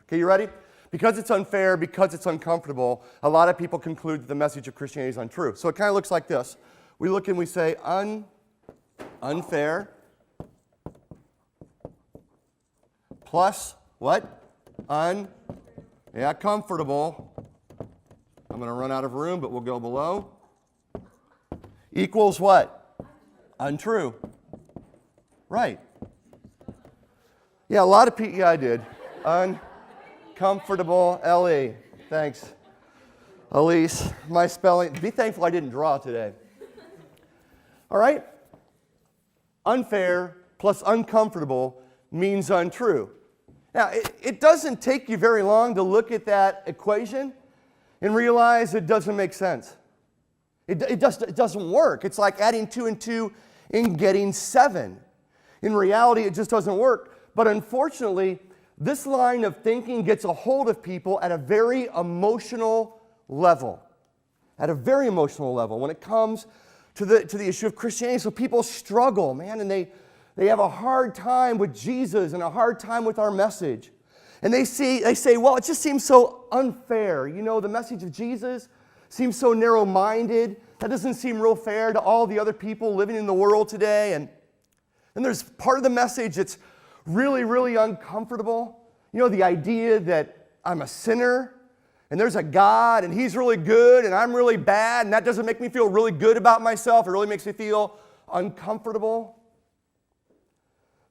Okay, you ready? Because it's unfair, because it's uncomfortable, a lot of people conclude that the message of Christianity is untrue. So it kind of looks like this. We look and we say unfair plus what? Comfortable. I'm going to run out of room, but we'll go below. Equals what? Untrue. Right. Yeah, a lot of people, yeah, I did. Uncomfortable, L-E. Thanks, Elise. My spelling, be thankful I didn't draw today. All right? Unfair plus uncomfortable means untrue. Now, it doesn't take you very long to look at that equation and realize it doesn't make sense. It doesn't work. It's like adding 2 and 2 and getting 7. In reality, it just doesn't work. But unfortunately, this line of thinking gets a hold of people at a very emotional level. At a very emotional level when it comes to the issue of Christianity. So people struggle, man, and they have a hard time with Jesus and a hard time with our message. And they say, well, it just seems so unfair. You know, the message of Jesus seems so narrow-minded. That doesn't seem real fair to all the other people living in the world today. And then there's part of the message that's really, really uncomfortable. You know, the idea that I'm a sinner and there's a God and He's really good and I'm really bad, and that doesn't make me feel really good about myself. It really makes me feel uncomfortable.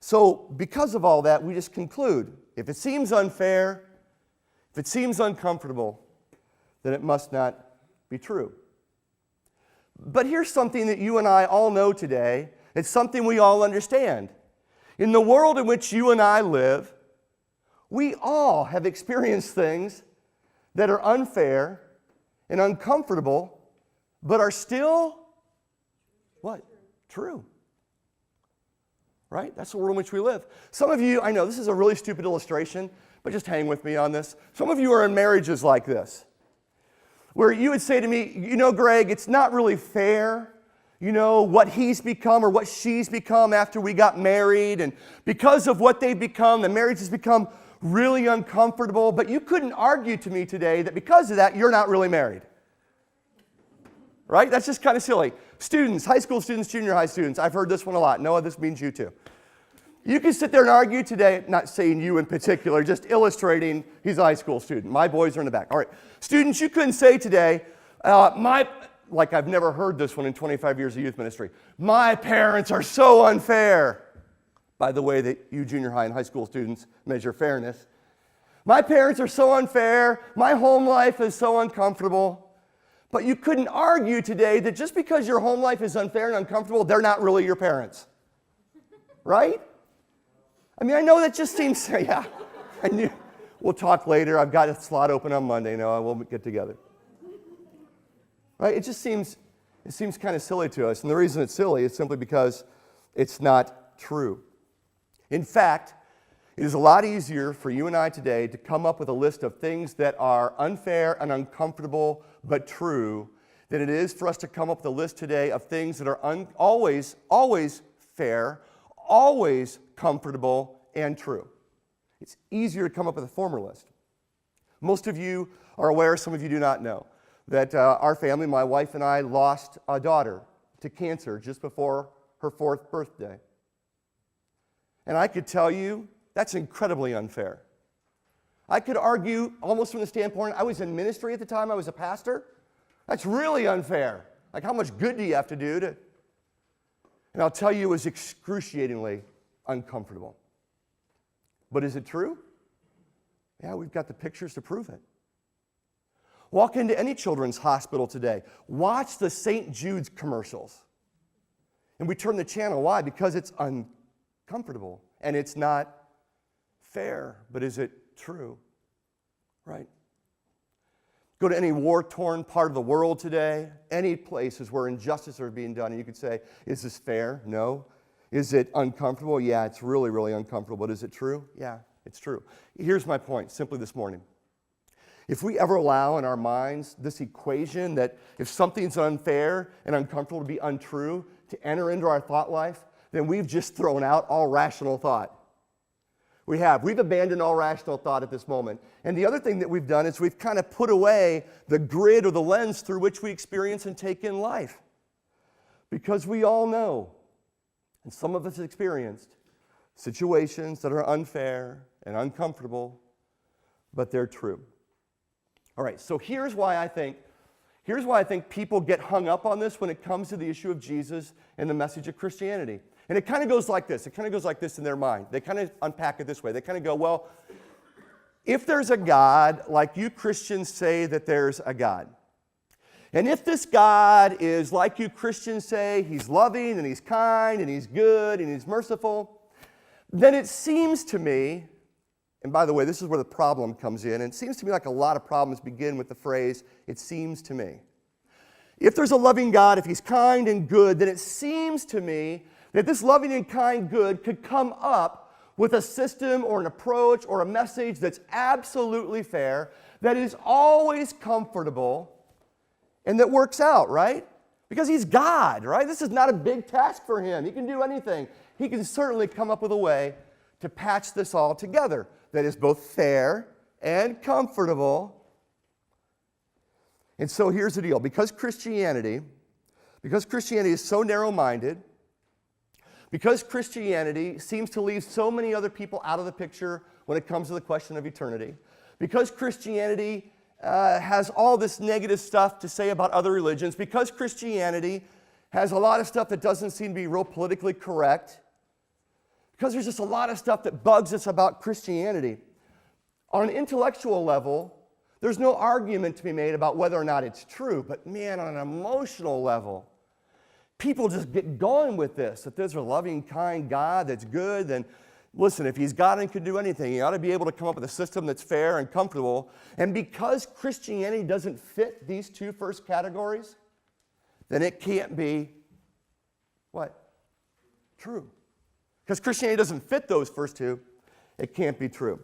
So because of all that, we just conclude, if it seems unfair, if it seems uncomfortable, then it must not be true. But here's something that you and I all know today. It's something we all understand. In the world in which you and I live, we all have experienced things that are unfair and uncomfortable, but are still, what? True. Right? That's the world in which we live. Some of you, I know this is a really stupid illustration, but just hang with me on this. Some of you are in marriages like this, where you would say to me, you know, Greg, it's not really fair, you know, what he's become or what she's become after we got married. And because of what they've become, the marriage has become really uncomfortable. But you couldn't argue to me today that because of that, you're not really married. Right? That's just kind of silly. Students, high school students, junior high students, I've heard this one a lot. Noah, this means you too. You can sit there and argue today, not saying you in particular, just illustrating he's a high school student. My boys are in the back. All right. Students, you couldn't say today, like I've never heard this one in 25 years of youth ministry. My parents are so unfair. By the way that you junior high and high school students measure fairness. My parents are so unfair. My home life is so uncomfortable. But you couldn't argue today that just because your home life is unfair and uncomfortable, they're not really your parents. Right? I mean, I know that just seems, yeah. I knew. We'll talk later. I've got a slot open on Monday. No, we'll get together. Right? It seems kind of silly to us. And the reason it's silly is simply because it's not true. In fact, it is a lot easier for you and I today to come up with a list of things that are unfair and uncomfortable but true than it is for us to come up with a list today of things that are always fair, always comfortable, and true. It's easier to come up with a former list. Most of you are aware, some of you do not know, that our family, my wife and I, lost a daughter to cancer just before her 4th birthday. And I could tell you, that's incredibly unfair. I could argue, almost from the standpoint, I was in ministry at the time, I was a pastor. That's really unfair. Like, how much good do you have to do to... And I'll tell you, it was excruciatingly uncomfortable. But is it true? Yeah, we've got the pictures to prove it. Walk into any children's hospital today. Watch the St. Jude's commercials. And we turn the channel. Why? Because it's uncomfortable. And it's not fair. But is it true? Right? Go to any war-torn part of the world today. Any places where injustices are being done. And you could say, is this fair? No. Is it uncomfortable? Yeah, it's really, really uncomfortable. But is it true? Yeah, it's true. Here's my point, simply this morning. If we ever allow in our minds this equation that if something's unfair and uncomfortable to be untrue to enter into our thought life, then we've just thrown out all rational thought. We have. We've abandoned all rational thought at this moment. And the other thing that we've done is we've kind of put away the grid or the lens through which we experience and take in life. Because we all know, and some of us have experienced, situations that are unfair and uncomfortable, but they're true. All right, so here's why I think people get hung up on this when it comes to the issue of Jesus and the message of Christianity. And it kind of goes like this. It kind of goes like this in their mind. They kind of unpack it this way. They kind of go, well, if there's a God, like you Christians say that there's a God, and if this God is like you Christians say, he's loving and he's kind and he's good and he's merciful, then it seems to me, and by the way, this is where the problem comes in, and it seems to me like a lot of problems begin with the phrase, it seems to me. If there's a loving God, if he's kind and good, then it seems to me that this loving and kind good could come up with a system or an approach or a message that's absolutely fair, that is always comfortable, and that works out, right? Because he's God, right? This is not a big task for him. He can do anything. He can certainly come up with a way to patch this all together that is both fair and comfortable. And so here's the deal. Because Christianity is so narrow-minded, because Christianity seems to leave so many other people out of the picture when it comes to the question of eternity, because Christianity has all this negative stuff to say about other religions, because Christianity has a lot of stuff that doesn't seem to be real politically correct, because there's just a lot of stuff that bugs us about Christianity, on an intellectual level, there's no argument to be made about whether or not it's true. But man, on an emotional level, people just get going with this. If there's a loving, kind God that's good, then listen, if he's God and can do anything, he ought to be able to come up with a system that's fair and comfortable. And because Christianity doesn't fit these two first categories, then it can't be what? True. Because Christianity doesn't fit those first two, it can't be true.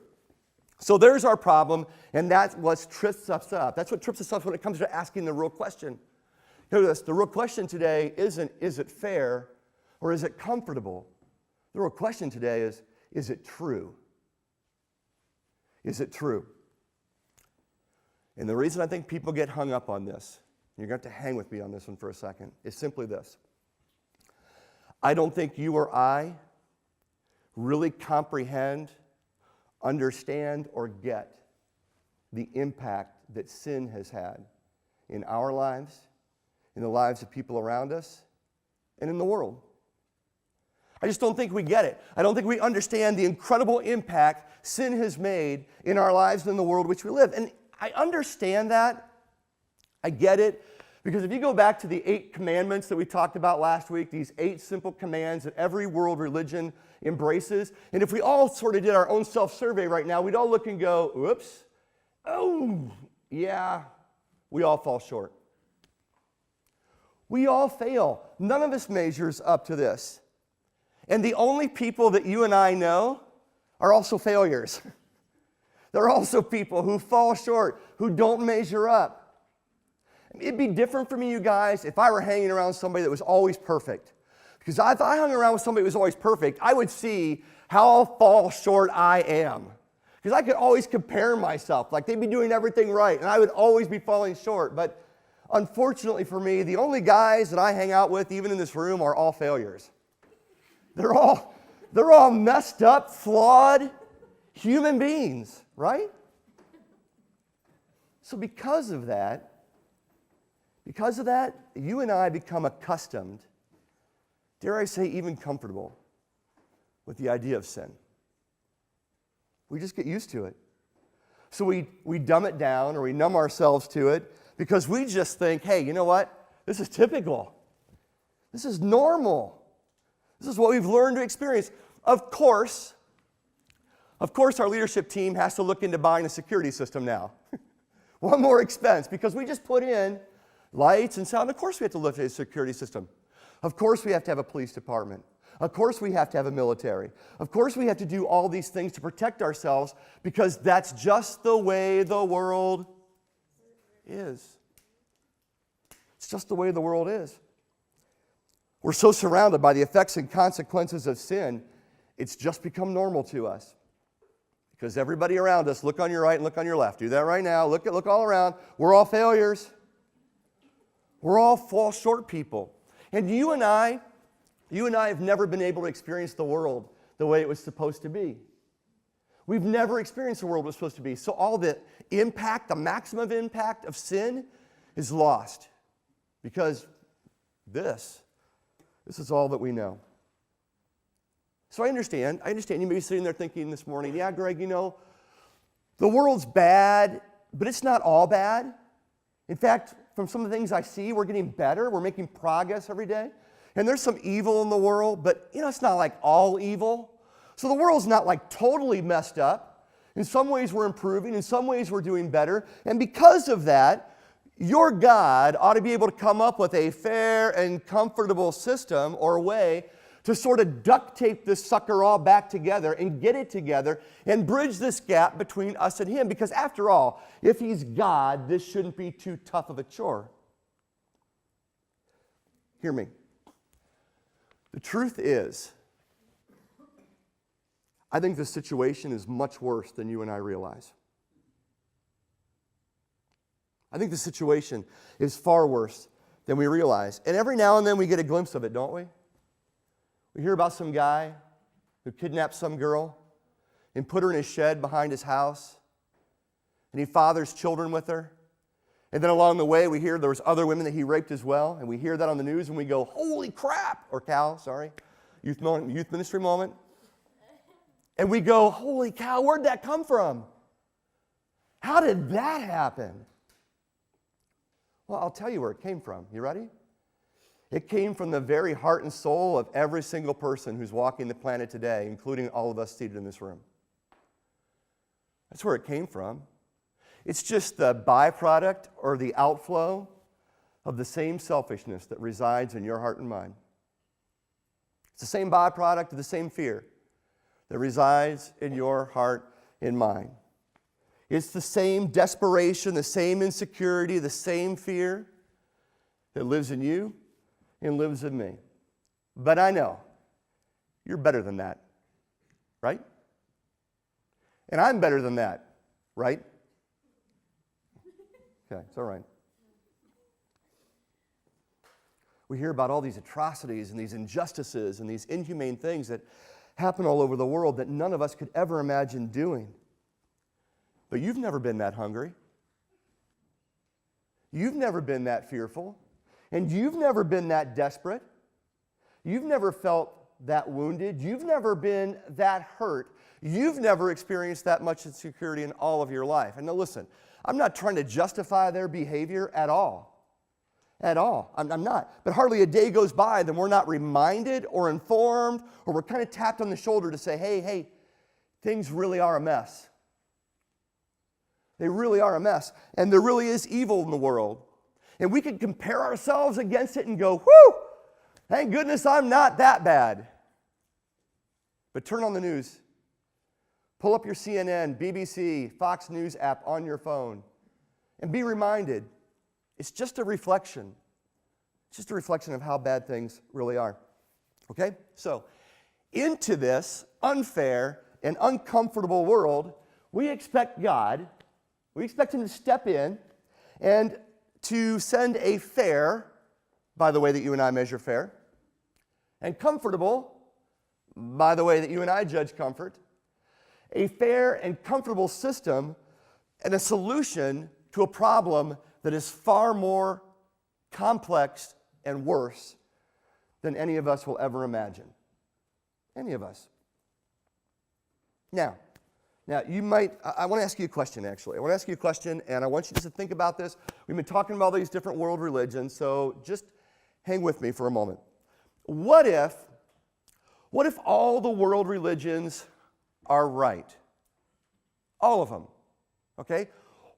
So there's our problem, and that's what trips us up. That's what trips us up when it comes to asking the real question. Hear this, the real question today isn't, is it fair or is it comfortable? The real question today is it true? Is it true? And the reason I think people get hung up on this, you're going to have to hang with me on this one for a second, is simply this. I don't think you or I really comprehend, understand, or get the impact that sin has had in our lives, in the lives of people around us, and in the world. I just don't think we get it. I don't think we understand the incredible impact sin has made in our lives and in the world in which we live. And I understand that. I get it. Because if you go back to the 8 commandments that we talked about last week, these 8 simple commands that every world religion embraces, and if we all sort of did our own self-survey right now, we'd all look and go, whoops, oh, yeah, we all fall short. We all fail. None of us measures up to this. And the only people that you and I know are also failures. They're also people who fall short, who don't measure up. It'd be different for me, you guys, if I were hanging around somebody that was always perfect. Because if I hung around with somebody who was always perfect, I would see how fall short I am. Because I could always compare myself. Like they'd be doing everything right, and I would always be falling short. But unfortunately for me, the only guys that I hang out with, even in this room, are all failures. They're all messed up, flawed human beings, right? So because of that, you and I become accustomed, dare I say even comfortable, with the idea of sin. We just get used to it. So we dumb it down or we numb ourselves to it because we just think, hey, you know what? This is typical. This is normal. This is what we've learned to experience. Of course, our leadership team has to look into buying a security system now. One more expense because we just put in lights and sound. Of course we have to look at a security system. Of course we have to have a police department. Of course we have to have a military. Of course we have to do all these things to protect ourselves because that's just the way the world is. It's just the way the world is. We're so surrounded by the effects and consequences of sin, it's just become normal to us. Because everybody around us, look on your right and look on your left. Do that right now. Look all around. We're all failures. We're all fall short people. And you and I have never been able to experience the world the way it was supposed to be. We've never experienced the world it was supposed to be. So all the impact, the maximum impact of sin is lost. Because this is all that we know. So I understand. You may be sitting there thinking this morning, yeah, Greg, the world's bad, but it's not all bad. In fact, from some of the things I see, we're getting better. We're making progress every day. And there's some evil in the world, but it's not like all evil. So the world's not like totally messed up. In some ways we're improving. In some ways we're doing better. And because of that, your God ought to be able to come up with a fair and comfortable system or way to sort of duct tape this sucker all back together and get it together and bridge this gap between us and Him. Because after all, if He's God, this shouldn't be too tough of a chore. Hear me. The truth is, I think the situation is much worse than you and I realize. I think the situation is far worse than we realize. And every now and then we get a glimpse of it, don't we? We hear about some guy who kidnapped some girl and put her in his shed behind his house, and he fathers children with her. And then along the way, we hear there was other women that he raped as well, and we hear that on the news, and we go, holy crap, or cow, sorry, youth ministry moment. And we go, holy cow, where'd that come from? How did that happen? Well, I'll tell you where it came from. You ready? It came from the very heart and soul of every single person who's walking the planet today, including all of us seated in this room. That's where it came from. It's just the byproduct or the outflow of the same selfishness that resides in your heart and mind. It's the same byproduct of the same fear that resides in your heart and mind. It's the same desperation, the same insecurity, the same fear that lives in you and lives in me. But I know you're better than that, right? And I'm better than that, right? Okay, it's all right. We hear about all these atrocities and these injustices and these inhumane things that happen all over the world that none of us could ever imagine doing. But you've never been that hungry. You've never been that fearful. And you've never been that desperate. You've never felt that wounded. You've never been that hurt. You've never experienced that much insecurity in all of your life. And now listen, I'm not trying to justify their behavior at all. At all. I'm not. But hardly a day goes by that we're not reminded or informed or we're kind of tapped on the shoulder to say, hey, things really are a mess. They really are a mess. And there really is evil in the world. And we can compare ourselves against it and go, whew, thank goodness I'm not that bad. But turn on the news. Pull up your CNN, BBC, Fox News app on your phone and be reminded it's just a reflection. It's just a reflection of how bad things really are. Okay? So, into this unfair and uncomfortable world, we expect God, we expect Him to step in and to send a fair, by the way that you and I measure fair, and comfortable, by the way that you and I judge comfort, a fair and comfortable system and a solution to a problem that is far more complex and worse than any of us will ever imagine. Any of us. Now, you might, I want to ask you a question, actually. I want to ask you a question, and I want you just to think about this. We've been talking about all these different world religions, so just hang with me for a moment. What if all the world religions are right? All of them, okay?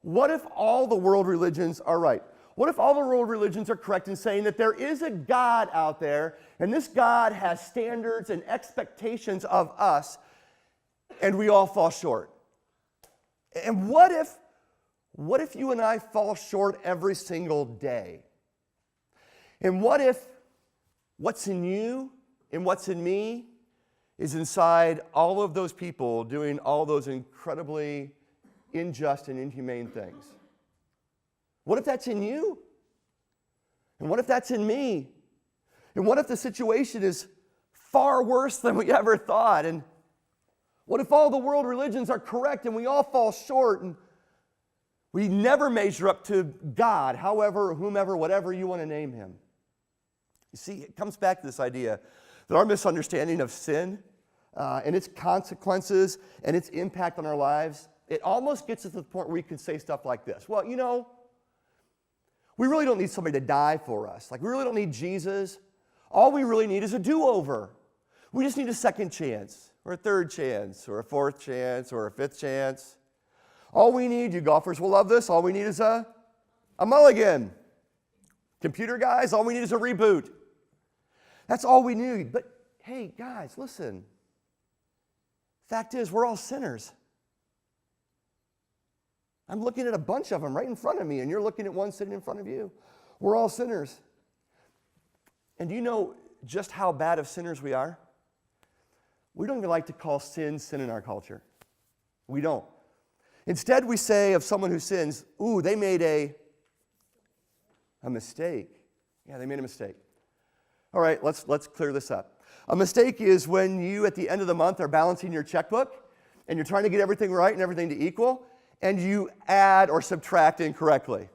What if all the world religions are right? What if all the world religions are correct in saying that there is a God out there, and this God has standards and expectations of us, and we all fall short? And what if you and I fall short every single day? And what if what's in you and what's in me is inside all of those people doing all those incredibly unjust and inhumane things? What if that's in you? And what if that's in me? And what if the situation is far worse than we ever thought? And what if all the world religions are correct and we all fall short and we never measure up to God, however, whomever, whatever you want to name him? You see, it comes back to this idea that our misunderstanding of sin and its consequences and its impact on our lives, it almost gets us to the point where we can say stuff like this. Well, you know, we really don't need somebody to die for us. Like, we really don't need Jesus. All we really need is a do-over. We just need a second chance, or a third chance, or a fourth chance, or a fifth chance. All we need, you golfers will love this, all we need is a mulligan. Computer guys, all we need is a reboot. That's all we need. But hey, guys, listen. Fact is, we're all sinners. I'm looking at a bunch of them right in front of me, and you're looking at one sitting in front of you. We're all sinners. And do you know just how bad of sinners we are? We don't even like to call sin in our culture. We don't. Instead, we say of someone who sins, ooh, they made a mistake. Yeah, they made a mistake. All right, let's clear this up. A mistake is when you, at the end of the month, are balancing your checkbook, and you're trying to get everything right and everything to equal, and you add or subtract incorrectly.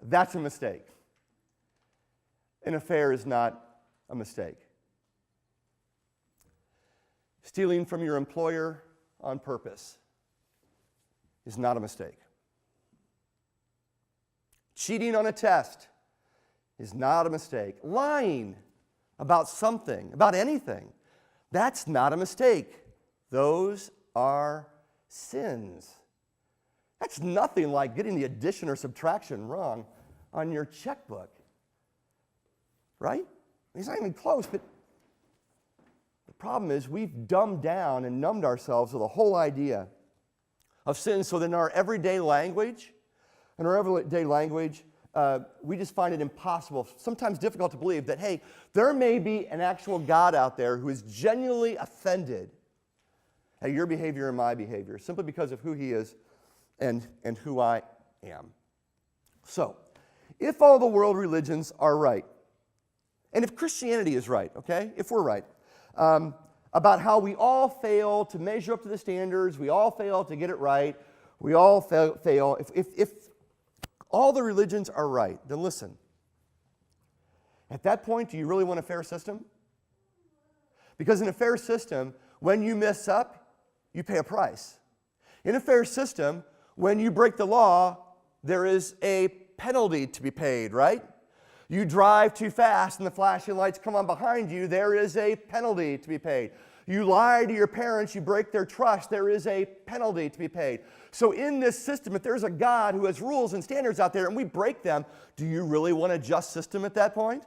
That's a mistake. An affair is not a mistake. Stealing from your employer on purpose is not a mistake. Cheating on a test is not a mistake. Lying about something, about anything, that's not a mistake. Those are sins. That's nothing like getting the addition or subtraction wrong on your checkbook. Right? It's not even close, but the problem is we've dumbed down and numbed ourselves to the whole idea of sin, so that in our everyday language, we just find it impossible, sometimes difficult to believe that, hey, there may be an actual God out there who is genuinely offended at your behavior and my behavior, simply because of who he is and who I am. So, if all the world religions are right, and if Christianity is right, okay, if we're right, about how we all fail to measure up to the standards, we all fail to get it right, we all fail. If all the religions are right, then listen. At that point, do you really want a fair system? Because in a fair system, when you mess up, you pay a price. In a fair system, when you break the law, there is a penalty to be paid, right? You drive too fast and the flashing lights come on behind you, there is a penalty to be paid. You lie to your parents, you break their trust, there is a penalty to be paid. So in this system, if there's a God who has rules and standards out there and we break them, do you really want a just system at that point?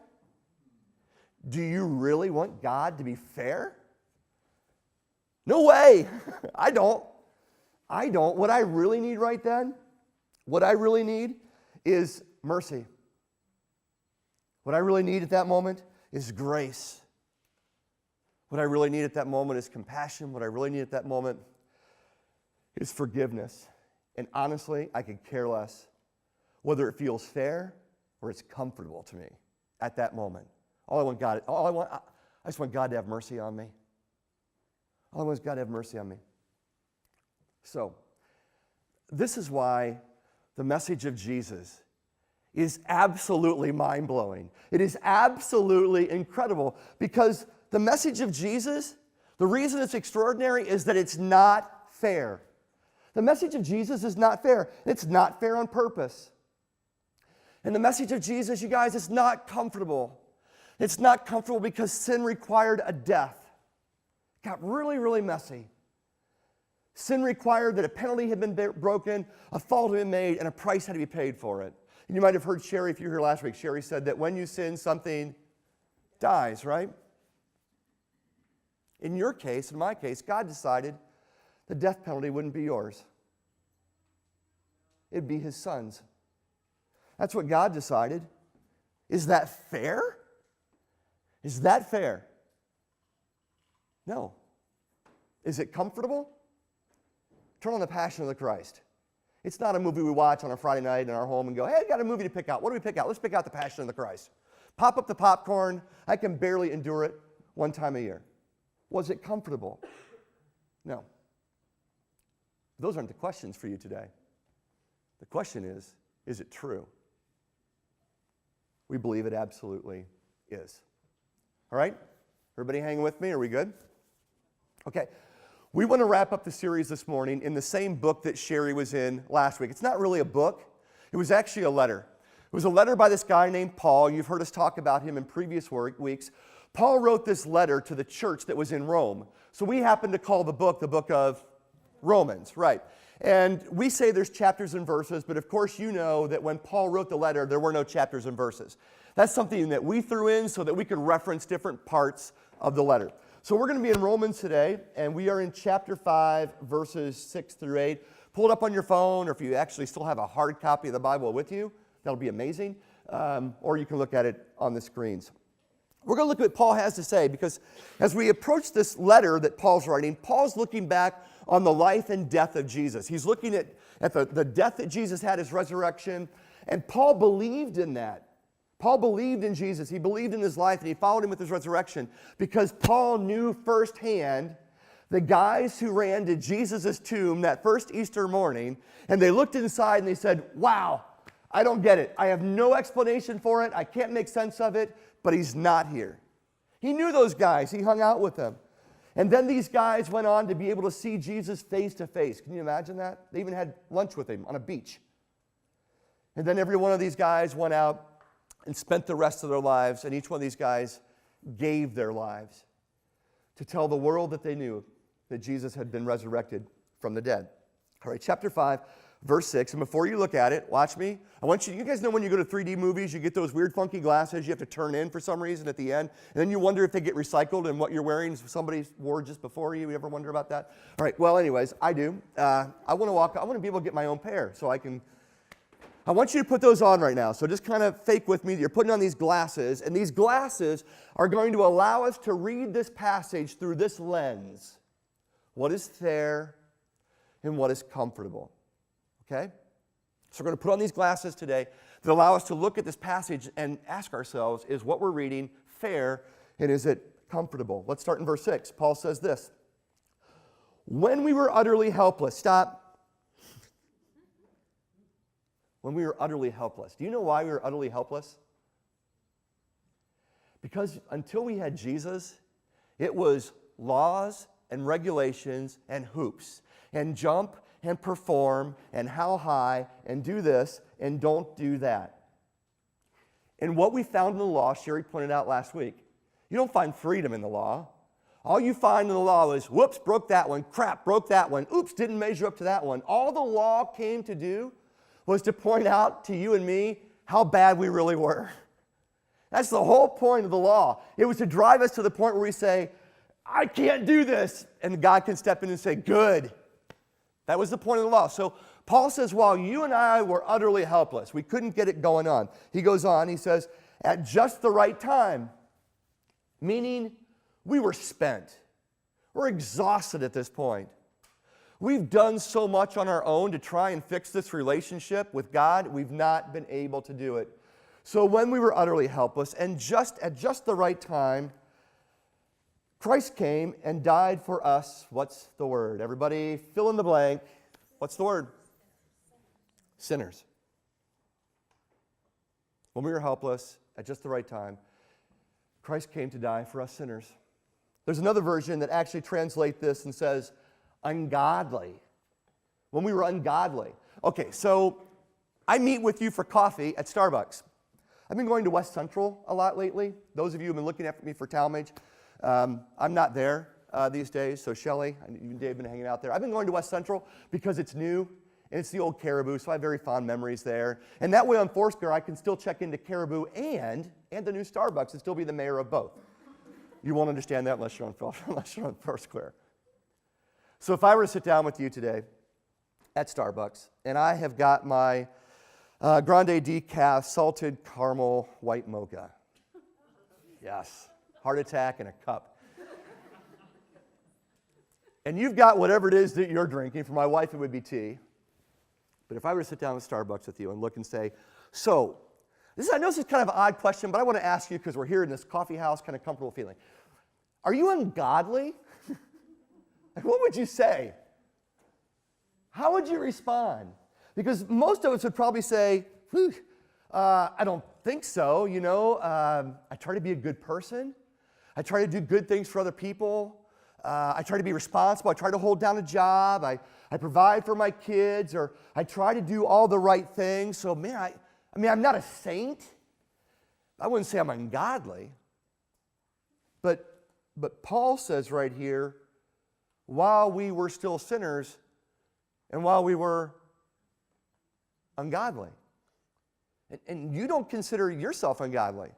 Do you really want God to be fair? No way. I don't. What I really need right then, what I really need is mercy. What I really need at that moment is grace. What I really need at that moment is compassion. What I really need at that moment is forgiveness. And honestly, I could care less whether it feels fair or it's comfortable to me at that moment. I just want God to have mercy on me. All I want is God to have mercy on me. So, this is why the message of Jesus is absolutely mind-blowing. It is absolutely incredible, because the message of Jesus, the reason it's extraordinary is that it's not fair. The message of Jesus is not fair. It's not fair on purpose. And the message of Jesus, you guys, is not comfortable. It's not comfortable because sin required a death. It got really, really messy. Sin required that a penalty had been broken, a fault had been made, and a price had to be paid for it. And you might have heard Sherry, if you were here last week, Sherry said that when you sin, something dies, right? In your case, in my case, God decided the death penalty wouldn't be yours. It'd be his son's. That's what God decided. Is that fair? Is that fair? No. Is it comfortable? Turn on The Passion of the Christ. It's not a movie we watch on a Friday night in our home and go, hey, I got a movie to pick out. What do we pick out? Let's pick out The Passion of the Christ. Pop up the popcorn. I can barely endure it one time a year. Was it comfortable? No. Those aren't the questions for you today. The question is it true? We believe it absolutely is. All right? Everybody hanging with me? Are we good? Okay. We want to wrap up the series this morning in the same book that Sherry was in last week. It's not really a book. It was actually a letter. It was a letter by this guy named Paul. You've heard us talk about him in previous weeks. Paul wrote this letter to the church that was in Rome. So we happen to call the book of Romans, right? And we say there's chapters and verses, but of course you know that when Paul wrote the letter, there were no chapters and verses. That's something that we threw in so that we could reference different parts of the letter. So we're going to be in Romans today, and we are in chapter 5, verses 6 through 8. Pull it up on your phone, or if you actually still have a hard copy of the Bible with you, that'll be amazing. Or you can look at it on the screens. We're going to look at what Paul has to say, because as we approach this letter that Paul's writing, Paul's looking back on the life and death of Jesus. He's looking at the death that Jesus had, his resurrection, and Paul believed in that. Paul believed in Jesus. He believed in his life, and he followed him with his resurrection because Paul knew firsthand the guys who ran to Jesus' tomb that first Easter morning, and they looked inside and they said, wow, I don't get it. I have no explanation for it. I can't make sense of it, but he's not here. He knew those guys. He hung out with them. And then these guys went on to be able to see Jesus face to face. Can you imagine that? They even had lunch with him on a beach. And then every one of these guys went out and spent the rest of their lives, and each one of these guys gave their lives to tell the world that they knew that Jesus had been resurrected from the dead. All right, chapter 5, verse 6, and before you look at it, watch me. You guys know when you go to 3D movies, you get those weird funky glasses you have to turn in for some reason at the end, and then you wonder if they get recycled and what you're wearing somebody wore just before you. You ever wonder about that? All right, well, anyways, I do. I want to be able to get my own pair so I want you to put those on right now. So just kind of fake with me that you're putting on these glasses, and these glasses are going to allow us to read this passage through this lens. What is fair and what is comfortable? Okay? So we're going to put on these glasses today that allow us to look at this passage and ask ourselves, is what we're reading fair and is it comfortable? Let's start in verse 6. Paul says this, when we were utterly helpless, stop. When we were utterly helpless. Do you know why we were utterly helpless? Because until we had Jesus, it was laws and regulations and hoops and jump and perform and how high and do this and don't do that. And what we found in the law, Sherry pointed out last week, you don't find freedom in the law. All you find in the law is, whoops, broke that one, crap, broke that one, oops, didn't measure up to that one. All the law came to do was to point out to you and me how bad we really were. That's the whole point of the law. It was to drive us to the point where we say, I can't do this, and God can step in and say, good. That was the point of the law. So Paul says, while you and I were utterly helpless, we couldn't get it going on. He goes on, he says, at just the right time, meaning we were spent. We're exhausted at this point. We've done so much on our own to try and fix this relationship with God, we've not been able to do it. So when we were utterly helpless, and at just the right time, Christ came and died for us. What's the word? Everybody fill in the blank. What's the word? Sinners. When we were helpless, at just the right time, Christ came to die for us sinners. There's another version that actually translates this and says, ungodly. When we were ungodly. Okay, so I meet with you for coffee at Starbucks. I've been going to West Central a lot lately. Those of you who have been looking at me for Talmage, I'm not there these days, so Shelley and you and Dave have been hanging out there. I've been going to West Central because it's new, and it's the old Caribou, so I have very fond memories there. And that way on Foursquare, I can still check into Caribou and the new Starbucks and still be the mayor of both. You won't understand that unless you're on Foursquare. So if I were to sit down with you today at Starbucks, and I have got my Grande Decaf Salted Caramel White Mocha. Yes, heart attack in a cup. and you've got whatever it is that you're drinking. For my wife, it would be tea. But if I were to sit down at Starbucks with you and look and say, so, I know this is kind of an odd question, but I want to ask you because we're here in this coffee house, kind of comfortable feeling. Are you ungodly? Like, what would you say? How would you respond? Because most of us would probably say, I don't think so, I try to be a good person. I try to do good things for other people. I try to be responsible. I try to hold down a job. I provide for my kids, or I try to do all the right things. So, man, I'm not a saint. I wouldn't say I'm ungodly. But Paul says right here, while we were still sinners, and while we were ungodly. And you don't consider yourself ungodly.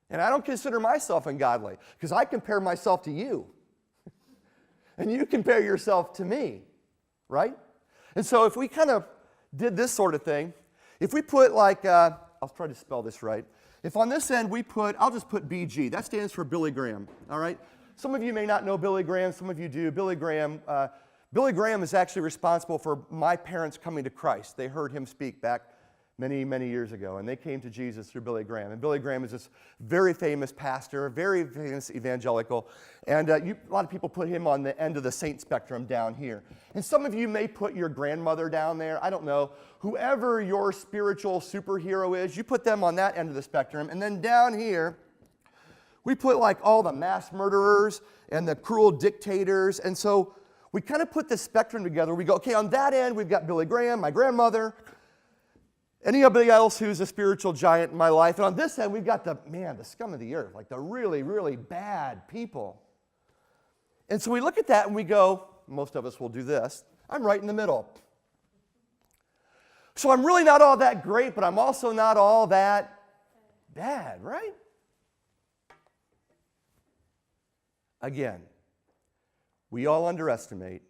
And I don't consider myself ungodly, because I compare myself to you. And you compare yourself to me, right? And so if we kind of did this sort of thing, if we put like, I'll try to spell this right. If on this end I'll just put BG. That stands for Billy Graham, all right? Some of you may not know Billy Graham, some of you do. Billy Graham is actually responsible for my parents coming to Christ. They heard him speak back many, many years ago, and they came to Jesus through Billy Graham. And Billy Graham is this very famous pastor, very famous evangelical, and a lot of people put him on the end of the saint spectrum down here. And some of you may put your grandmother down there. I don't know. Whoever your spiritual superhero is, you put them on that end of the spectrum. And then down here, we put like all the mass murderers and the cruel dictators. And so we kind of put the spectrum together. We go, okay, on that end, we've got Billy Graham, my grandmother, anybody else who's a spiritual giant in my life. And on this end, we've got the scum of the earth, like the really, really bad people. And so we look at that and we go, most of us will do this, I'm right in the middle. So I'm really not all that great, but I'm also not all that bad, right? Again, we all underestimate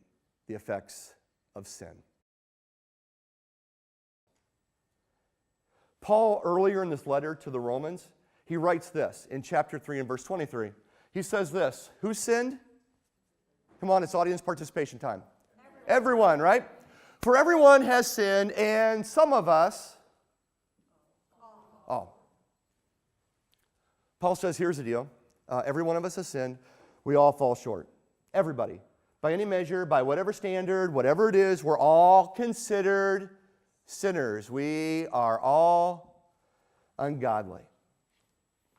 the effects of sin. Paul, earlier in this letter to the Romans, he writes this in chapter 3 and verse 23. He says this, who sinned? Come on, it's audience participation time. Everyone, right? For everyone has sinned, and some of us, Paul says, here's the deal. Every one of us has sinned. We all fall short. Everybody. By any measure, by whatever standard, whatever it is, we're all considered sinners. We are all ungodly.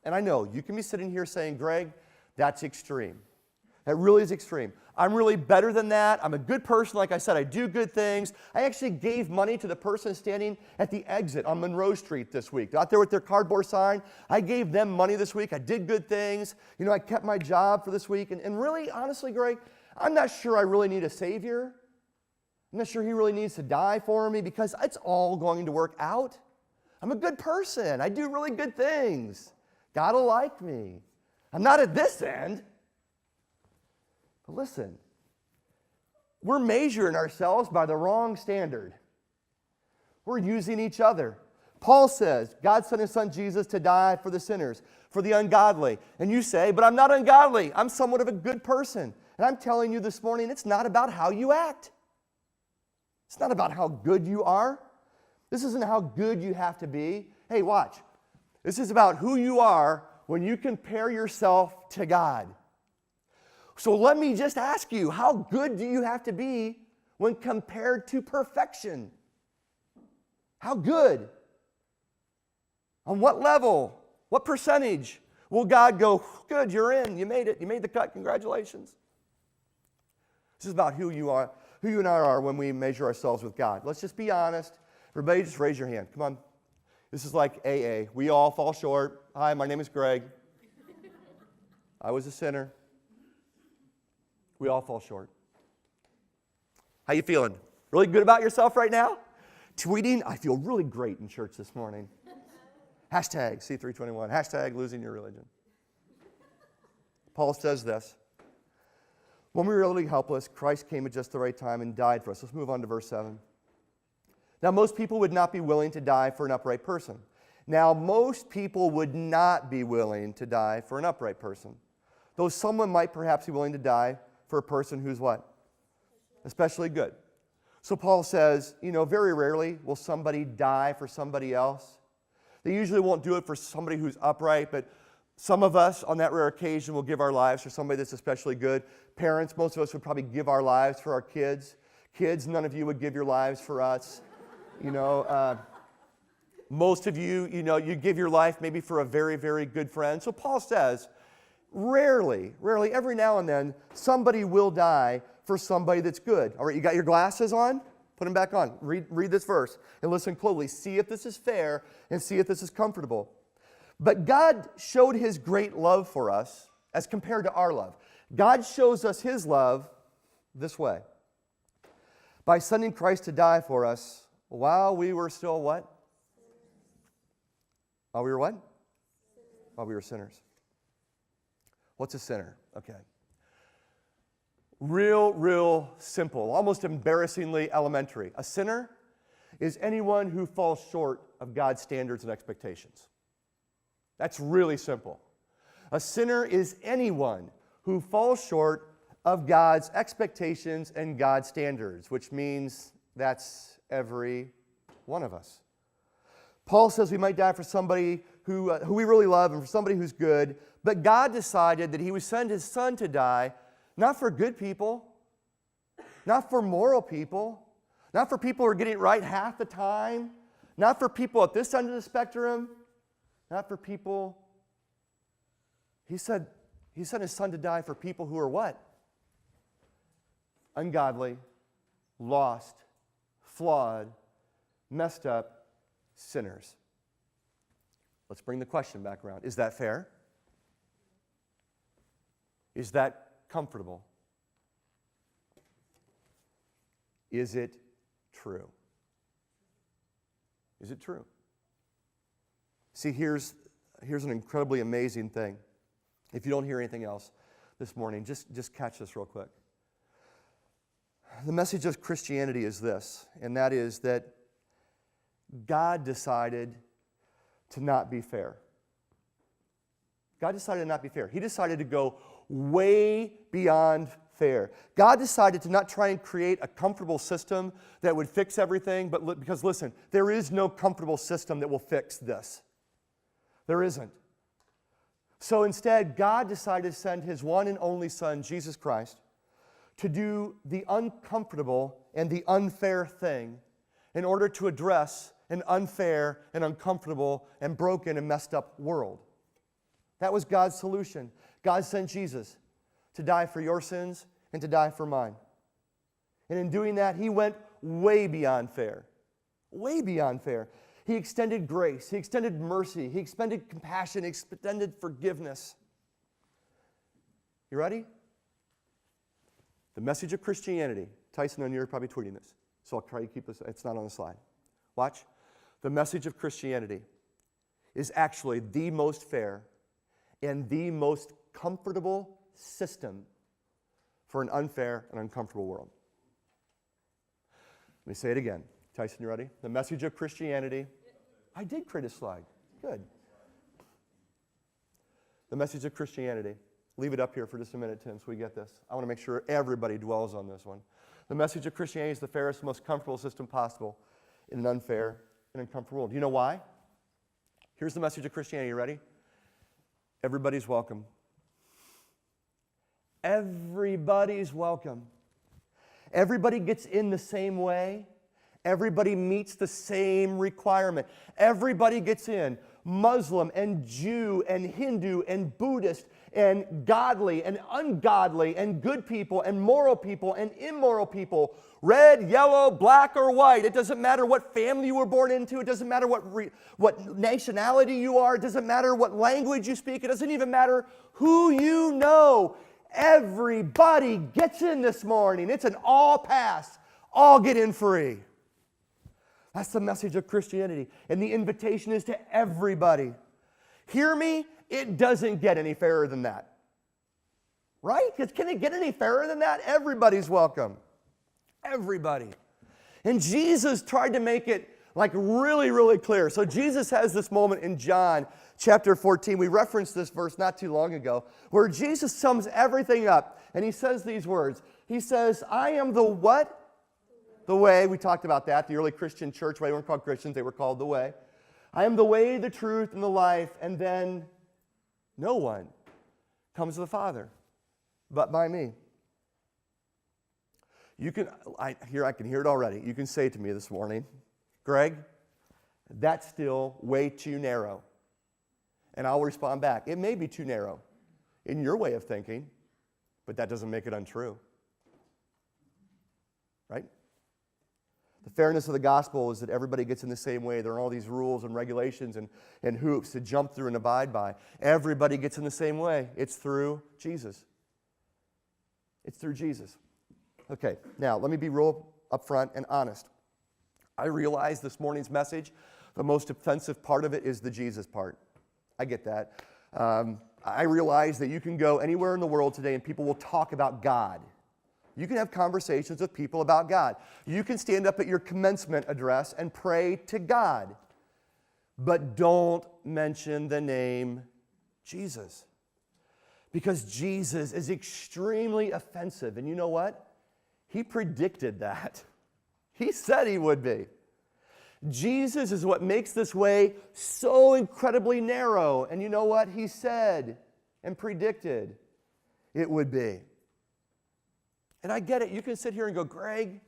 And I know you can be sitting here saying, Greg, that's extreme. That really is extreme. I'm really better than that. I'm a good person. Like I said, I do good things. I actually gave money to the person standing at the exit on Monroe Street this week. Out there with their cardboard sign. I gave them money this week. I did good things. I kept my job for this week. And really, honestly, Greg, I'm not sure I really need a Savior. I'm not sure He really needs to die for me because it's all going to work out. I'm a good person. I do really good things. God will like me. I'm not at this end. But listen, we're measuring ourselves by the wrong standard. We're using each other. Paul says, God sent His Son Jesus to die for the sinners, for the ungodly. And you say, but I'm not ungodly. I'm somewhat of a good person. And I'm telling you this morning, it's not about how you act. It's not about how good you are. This isn't how good you have to be. Hey, watch. This is about who you are when you compare yourself to God. So let me just ask you, how good do you have to be when compared to perfection? How good? On what level? What percentage will God go, good, you're in, you made it, you made the cut, congratulations. This is about who you are, who you and I are when we measure ourselves with God. Let's just be honest. Everybody just raise your hand. Come on. This is like AA. We all fall short. Hi, my name is Greg. I was a sinner. We all fall short. How you feeling? Really good about yourself right now? Tweeting, I feel really great in church this morning. Hashtag Church3TwentyOne. Hashtag losing your religion. Paul says this. When we were really helpless, Christ came at just the right time and died for us. Let's move on to verse 7. Now, most people would not be willing to die for an upright person. Now, most people would not be willing to die for an upright person. Though someone might perhaps be willing to die for a person who's what? Especially good. So Paul says, very rarely will somebody die for somebody else. They usually won't do it for somebody who's upright, but some of us on that rare occasion will give our lives for somebody that's especially good. Parents, most of us would probably give our lives for our kids. Kids, none of you would give your lives for us. Most of you, you give your life maybe for a very, very good friend. So Paul says, rarely, every now and then, somebody will die for somebody that's good. All right, you got your glasses on? Put them back on. Read this verse and listen closely. See if this is fair and see if this is comfortable. But God showed His great love for us as compared to our love. God shows us His love this way. By sending Christ to die for us while we were still what? While we were what? While we were sinners. What's a sinner? Okay. Real simple, almost embarrassingly elementary. A sinner is anyone who falls short of God's standards and expectations. That's really simple. A sinner is anyone who falls short of God's expectations and God's standards, which means that's every one of us. Paul says we might die for somebody who we really love and for somebody who's good, but God decided that He would send His Son to die not for good people, not for moral people, not for people who are getting it right half the time, not for people at this end of the spectrum, not for people. He sent His Son to die for people who are what? Ungodly, lost, flawed, messed up sinners. Let's bring the question back around. Is that fair? Is that comfortable? Is it true? Is it true? See, here's an incredibly amazing thing. If you don't hear anything else this morning, just catch this real quick. The message of Christianity is this, and that is that God decided to not be fair. God decided to not be fair. He decided to go way beyond fair. God decided to not try and create a comfortable system that would fix everything, because listen, there is no comfortable system that will fix this. There isn't. So instead, God decided to send His one and only Son, Jesus Christ, to do the uncomfortable and the unfair thing in order to address an unfair and uncomfortable and broken and messed up world. That was God's solution. God sent Jesus to die for your sins and to die for mine. And in doing that, He went way beyond fair. Way beyond fair. He extended grace. He extended mercy. He extended compassion. He extended forgiveness. You ready? The message of Christianity. Tyson, and you're probably tweeting this, so I'll try to keep this. It's not on the slide. Watch. The message of Christianity is actually the most fair and the most comfortable system for an unfair and uncomfortable world. Let me say it again. Tyson, you ready? The message of Christianity. I did create a slide. Good. The message of Christianity. Leave it up here for just a minute, Tim, so we get this. I want to make sure everybody dwells on this one. The message of Christianity is the fairest, most comfortable system possible in an unfair and uncomfortable world. Do you know why? Here's the message of Christianity. You ready? Everybody's welcome. Everybody's welcome. Everybody gets in the same way. Everybody meets the same requirement. Everybody gets in. Muslim and Jew and Hindu and Buddhist and godly and ungodly and good people and moral people and immoral people. Red, yellow, black, or white. It doesn't matter what family you were born into. It doesn't matter what nationality you are. It doesn't matter what language you speak. It doesn't even matter who you know. Everybody gets in this morning. It's an all pass. All get in free. That's the message of Christianity. And the invitation is to everybody. Hear me? It doesn't get any fairer than that. Right? Can it get any fairer than that? Everybody's welcome. Everybody. And Jesus tried to make it like really, really clear. So Jesus has this moment in John chapter 14. We referenced this verse not too long ago, where Jesus sums everything up. And he says these words. He says, I am the what? The way. We talked about that. The early Christian church, they weren't called Christians, they were called the way. I am the way, the truth, and the life. And then no one comes to the Father but by me. I can hear it already. You can say to me this morning, Greg, that's still way too narrow. And I'll respond back, it may be too narrow in your way of thinking, but that doesn't make it untrue. Right? The fairness of the gospel is that everybody gets in the same way. There are all these rules and regulations and hoops to jump through and abide by. Everybody gets in the same way. It's through Jesus. It's through Jesus. Okay, now let me be real upfront and honest. I realize this morning's message, the most offensive part of it is the Jesus part. I get that. I realize that you can go anywhere in the world today and people will talk about God. You can have conversations with people about God. You can stand up at your commencement address and pray to God. But don't mention the name Jesus. Because Jesus is extremely offensive. And you know what? He predicted that. He said he would be. Jesus is what makes this way so incredibly narrow. And you know what? He said and predicted it would be. And I get it. You can sit here and go, Greg,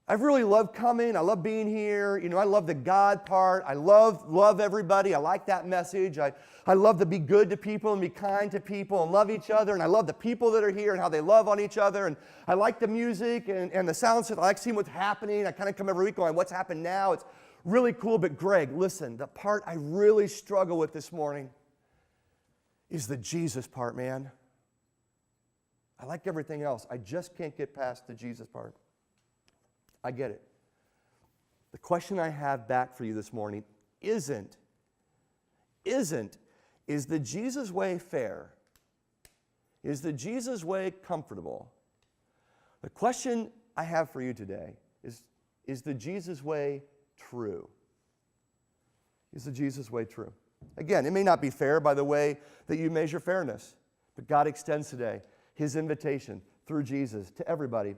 I really love coming. I love being here. You know, I love the God part. I love everybody. I like that message. I love to be good to people and be kind to people and love each other. And I love the people that are here and how they love on each other. And I like the music and the sounds. I like seeing what's happening. I kind of come every week going, what's happened now? It's really cool. But Greg, listen, the part I really struggle with this morning is the Jesus part, man. I like everything else. I just can't get past the Jesus part. I get it. The question I have back for you this morning isn't, is the Jesus way fair? Is the Jesus way comfortable? The question I have for you today is the Jesus way true? Is the Jesus way true? Again, it may not be fair by the way that you measure fairness, but God extends today His invitation through Jesus to everybody.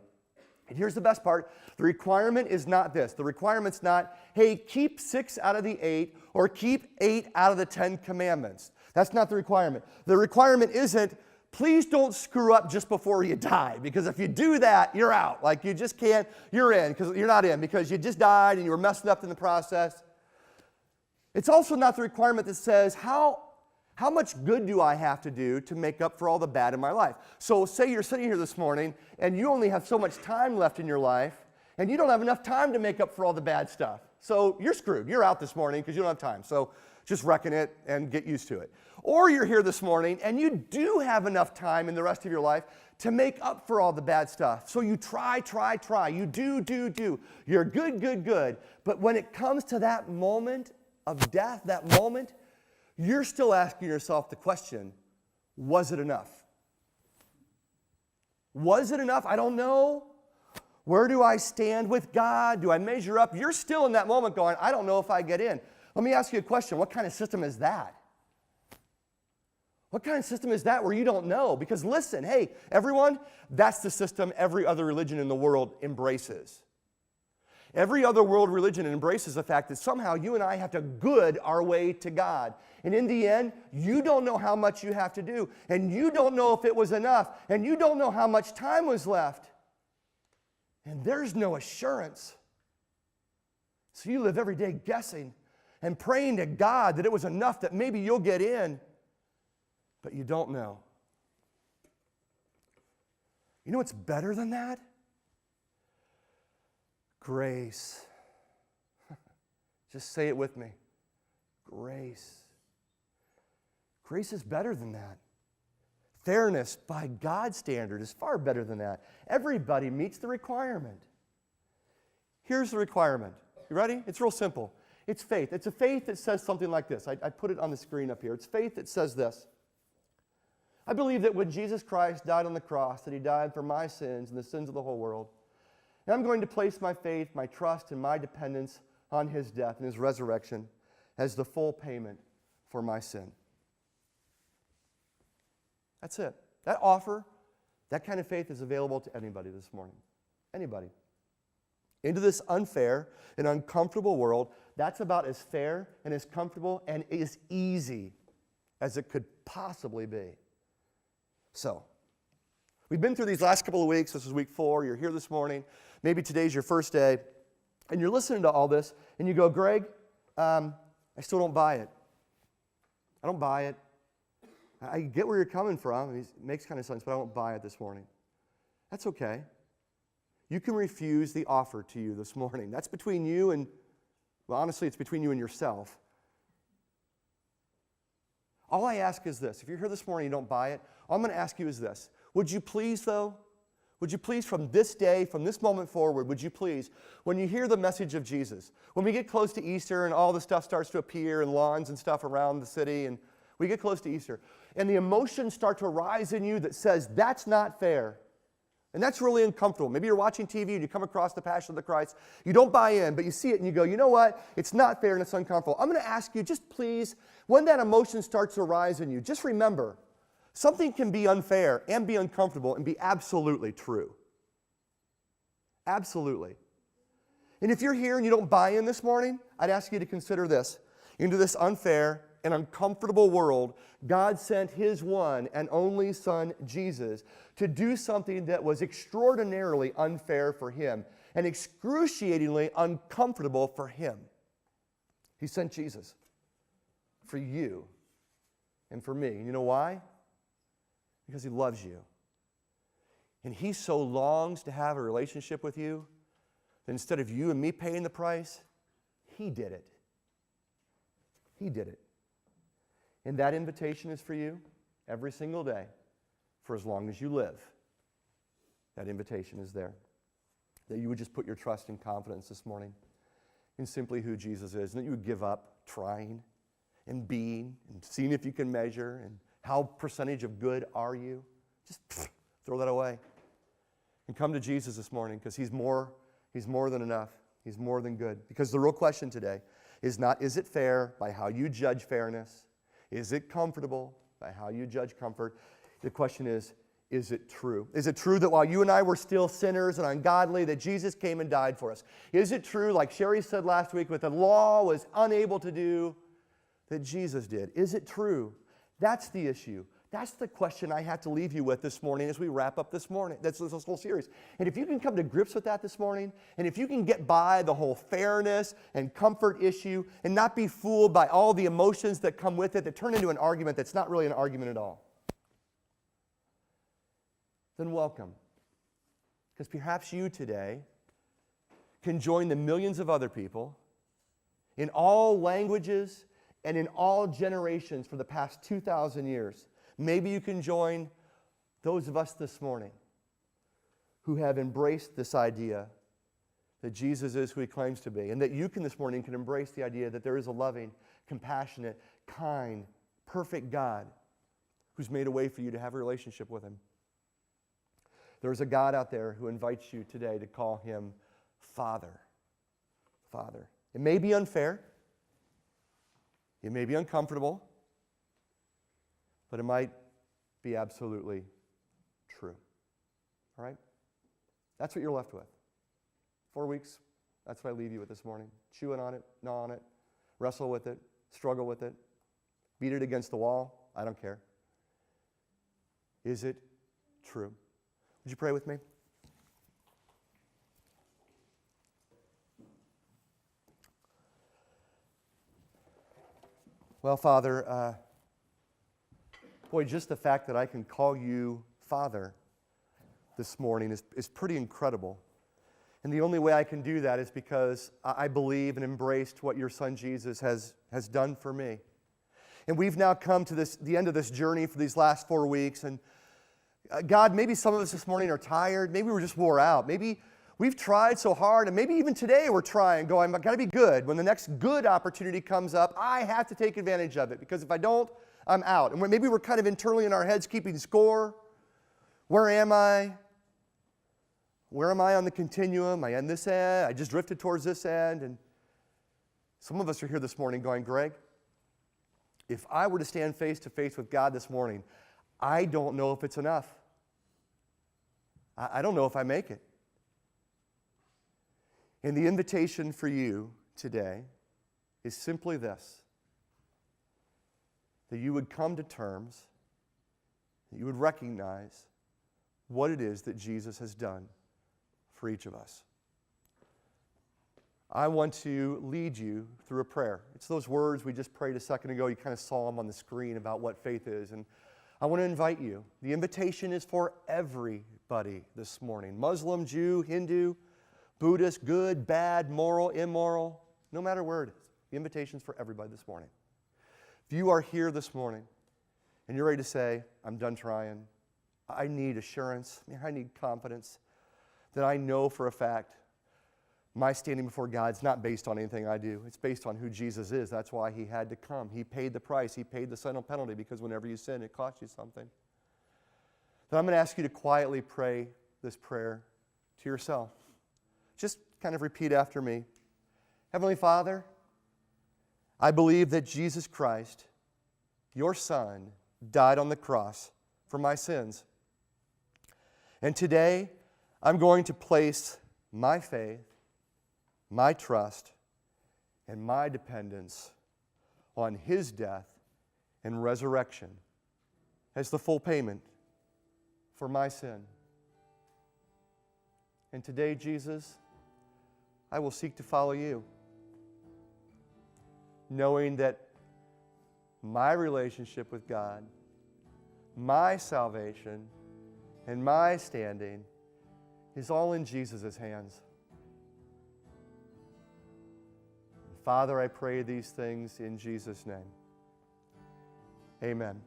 And here's the best part. The requirement is not this. The requirement's not, hey, keep 6 out of the 8 or keep 8 out of the 10 commandments. That's not the requirement. The requirement isn't, please don't screw up just before you die, because if you do that, you're out. Like you just can't, you're in, because you're not in, because you just died and you were messing up in the process. It's also not the requirement that says, how much good do I have to do to make up for all the bad in my life? So say you're sitting here this morning and you only have so much time left in your life and you don't have enough time to make up for all the bad stuff. So you're screwed. You're out this morning because you don't have time. So just reckon it and get used to it. Or you're here this morning and you do have enough time in the rest of your life to make up for all the bad stuff. So you try. You do. You're good. But when it comes to that moment of death, that moment, you're still asking yourself the question, was it enough? Was it enough? I don't know. Where do I stand with God? Do I measure up? You're still in that moment going, I don't know if I get in. Let me ask you a question. What kind of system is that? What kind of system is that where you don't know? Because listen, hey, everyone, that's the system every other religion in the world embraces. Every other world religion embraces the fact that somehow you and I have to good our way to God. And in the end, you don't know how much you have to do. And you don't know if it was enough. And you don't know how much time was left. And there's no assurance. So you live every day guessing and praying to God that it was enough that maybe you'll get in. But you don't know. You know what's better than that? Grace. Just say it with me. Grace. Grace is better than that. Fairness by God's standard is far better than that. Everybody meets the requirement. Here's the requirement. You ready? It's real simple. It's faith. It's a faith that says something like this. I put it on the screen up here. It's faith that says this. I believe that when Jesus Christ died on the cross, that He died for my sins and the sins of the whole world. And I'm going to place my faith, my trust, and my dependence on His death and His resurrection as the full payment for my sin. That's it. That offer, that kind of faith is available to anybody this morning. Anybody. Into this unfair and uncomfortable world, that's about as fair and as comfortable and as easy as it could possibly be. So, we've been through these last couple of weeks. This is week 4. You're here this morning. Maybe today's your first day. And you're listening to all this, and you go, Greg, I still don't buy it. I don't buy it. I get where you're coming from. It makes kind of sense, but I don't buy it this morning. That's okay. You can refuse the offer to you this morning. That's between you and, well, honestly, it's between you and yourself. All I ask is this. If you're here this morning and you don't buy it, all I'm going to ask you is this. Would you please, though, from this day, from this moment forward, would you please, when you hear the message of Jesus, when we get close to Easter and all the stuff starts to appear and lawns and stuff around the city, and we get close to Easter, and the emotions start to rise in you that says, that's not fair, and that's really uncomfortable. Maybe you're watching TV and you come across the Passion of the Christ. You don't buy in, but you see it and you go, you know what? It's not fair and it's uncomfortable. I'm going to ask you, just please, when that emotion starts to rise in you, just remember, something can be unfair and be uncomfortable and be absolutely true. Absolutely. And if you're here and you don't buy in this morning, I'd ask you to consider this. Into this unfair and uncomfortable world, God sent His one and only Son, Jesus, to do something that was extraordinarily unfair for Him and excruciatingly uncomfortable for Him. He sent Jesus for you and for me. And you know why? Because He loves you. And He so longs to have a relationship with you that instead of you and me paying the price, He did it. He did it. And that invitation is for you every single day for as long as you live. That invitation is there. That you would just put your trust and confidence this morning in simply who Jesus is, and that you would give up trying and being and seeing if you can measure and how percentage of good are you. Just throw that away and come to Jesus this morning, because He's more than enough. He's more than good. Because the real question today is not, is it fair by how you judge fairness? Is it comfortable by how you judge comfort? The question is it true? Is it true that while you and I were still sinners and ungodly, that Jesus came and died for us? Is it true, like Sherry said last week, what the law was unable to do, that Jesus did? Is it true? That's the issue. That's the question I have to leave you with this morning as we wrap up this morning. That's this whole series. And if you can come to grips with that this morning, and if you can get by the whole fairness and comfort issue and not be fooled by all the emotions that come with it that turn into an argument that's not really an argument at all, then welcome. Because perhaps you today can join the millions of other people in all languages and in all generations for the past 2,000 years. Maybe you can join those of us this morning who have embraced this idea that Jesus is who He claims to be, and that you this morning can embrace the idea that there is a loving, compassionate, kind, perfect God who's made a way for you to have a relationship with Him. There's a God out there who invites you today to call Him Father. Father. It may be unfair. It may be uncomfortable. But it might be absolutely true. All right? That's what you're left with. 4 weeks, that's what I leave you with this morning. Chew on it, gnaw on it, wrestle with it, struggle with it, beat it against the wall. I don't care. Is it true? Would you pray with me? Well, Father, boy, just the fact that I can call you Father this morning is pretty incredible. And the only way I can do that is because I believe and embraced what your Son Jesus has done for me. And we've now come to the end of this journey for these last 4 weeks. And God, maybe some of us this morning are tired. Maybe we're just wore out. Maybe we've tried so hard, and maybe even today we're trying, going, I've got to be good. When the next good opportunity comes up, I have to take advantage of it, because if I don't, I'm out. And maybe we're kind of internally in our heads keeping score. Where am I? Where am I on the continuum? Am I on this end? I just drifted towards this end. And some of us are here this morning going, Greg, if I were to stand face to face with God this morning, I don't know if it's enough. I don't know if I make it. And the invitation for you today is simply this: that you would come to terms, that you would recognize what it is that Jesus has done for each of us. I want to lead you through a prayer. It's those words we just prayed a second ago. You kind of saw them on the screen about what faith is. And I want to invite you. The invitation is for everybody this morning. Muslim, Jew, Hindu, Buddhist, good, bad, moral, immoral, no matter where it is. The invitation is for everybody this morning. If you are here this morning and you're ready to say, I'm done trying, I need assurance, I need confidence that I know for a fact my standing before God's not based on anything I do. It's based on who Jesus is. That's why he had to come. He paid the price. He paid the final penalty, because whenever you sin, it costs you something. Then I'm going to ask you to quietly pray this prayer to yourself. Just kind of repeat after me. Heavenly Father, I believe that Jesus Christ, your Son, died on the cross for my sins. And today, I'm going to place my faith, my trust, and my dependence on his death and resurrection as the full payment for my sin. And today, Jesus, I will seek to follow you, knowing that my relationship with God, my salvation, and my standing is all in Jesus' hands. Father, I pray these things in Jesus' name. Amen.